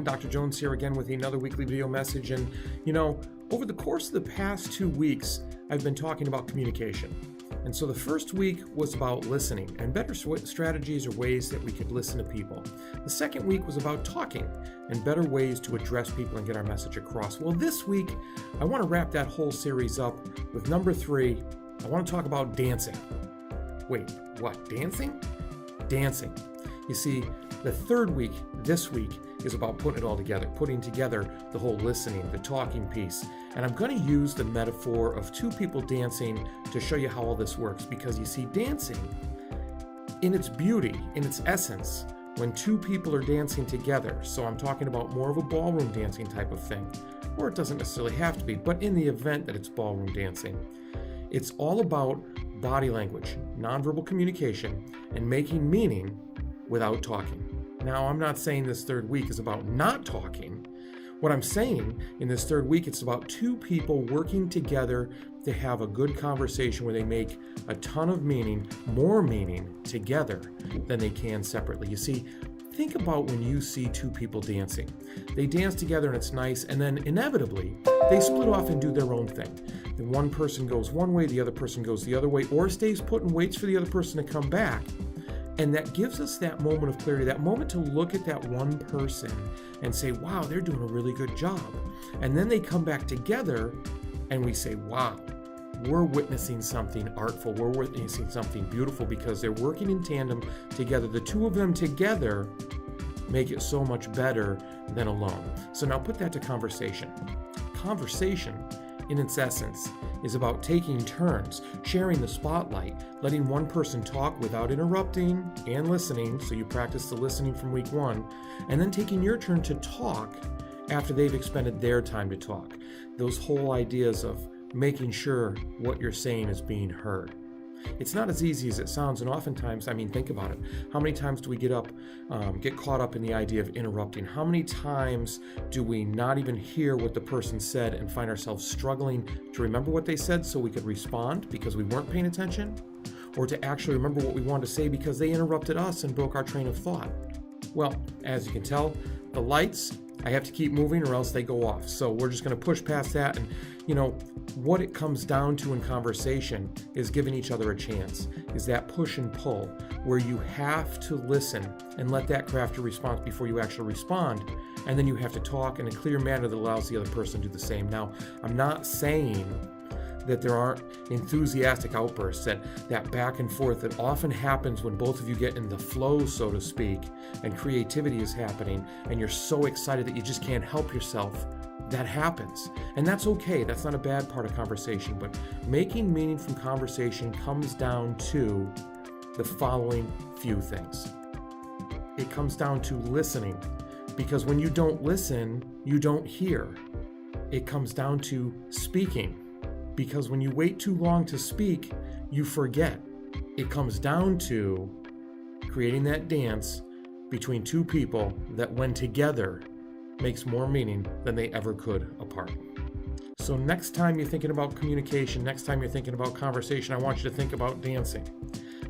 Dr. Jones here again with another weekly video message. And over the course of the past 2 weeks, I've been talking about communication. And so the first week was about listening and better strategies or ways that we could listen to people. The second week was about talking and better ways to address people and get our message across. Well, this week, I want to wrap that whole series up with number 3. I want to talk about dancing. Wait, what? Dancing? Dancing. You see, the third week, this week, is about putting it all together, putting together the whole listening, the talking piece. And I'm going to use the metaphor of 2 people dancing to show you how all this works. Because you see, dancing, in its beauty, in its essence, when 2 people are dancing together, so I'm talking about more of a ballroom dancing type of thing, or it doesn't necessarily have to be, but in the event that it's ballroom dancing, it's all about body language, nonverbal communication, and making meaning without talking. Now, I'm not saying this third week is about not talking. What I'm saying in this third week, it's about 2 people working together to have a good conversation where they make a ton of meaning, more meaning together than they can separately. You see, think about when you see 2 people dancing. They dance together and it's nice, and then inevitably, they split off and do their own thing. The one person goes one way, the other person goes the other way, or stays put and waits for the other person to come back. And that gives us that moment of clarity, that moment to look at that one person and say, wow, they're doing a really good job. And then they come back together and we say, wow, we're witnessing something artful. We're witnessing something beautiful because they're working in tandem together. The 2 of them together make it so much better than alone. So now put that to conversation. Conversation, in its essence, is about taking turns, sharing the spotlight, letting one person talk without interrupting and listening, so you practice the listening from week 1, and then taking your turn to talk after they've expended their time to talk. Those whole ideas of making sure what you're saying is being heard. It's not as easy as it sounds, and oftentimes, think about it. How many times do we get caught up in the idea of interrupting? How many times do we not even hear what the person said and find ourselves struggling to remember what they said so we could respond because we weren't paying attention? Or to actually remember what we wanted to say because they interrupted us and broke our train of thought? Well, as you can tell, the lights, I have to keep moving or else they go off. So we're just going to push past that. And, what it comes down to in conversation is giving each other a chance, is that push and pull where you have to listen and let that craft your response before you actually respond. And then you have to talk in a clear manner that allows the other person to do the same. Now, I'm not saying that there aren't enthusiastic outbursts, that back and forth that often happens when both of you get in the flow, so to speak, and creativity is happening, and you're so excited that you just can't help yourself. That happens. And that's okay. That's not a bad part of conversation. But making meaning from conversation comes down to the following few things. It comes down to listening, because when you don't listen, you don't hear. It comes down to speaking, because when you wait too long to speak, you forget. It comes down to creating that dance between 2 people that, when together, makes more meaning than they ever could apart. So next time you're thinking about communication, next time you're thinking about conversation, I want you to think about dancing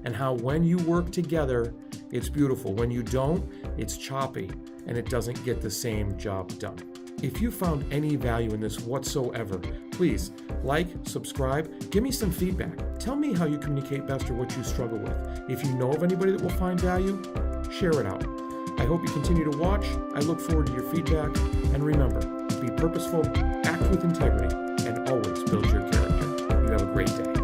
and how when you work together, it's beautiful. When you don't, it's choppy and it doesn't get the same job done. If you found any value in this whatsoever, please like, subscribe, give me some feedback. Tell me how you communicate best or what you struggle with. If you know of anybody that will find value, share it out. I hope you continue to watch. I look forward to your feedback. And remember, be purposeful, act with integrity, and always build your character. You have a great day.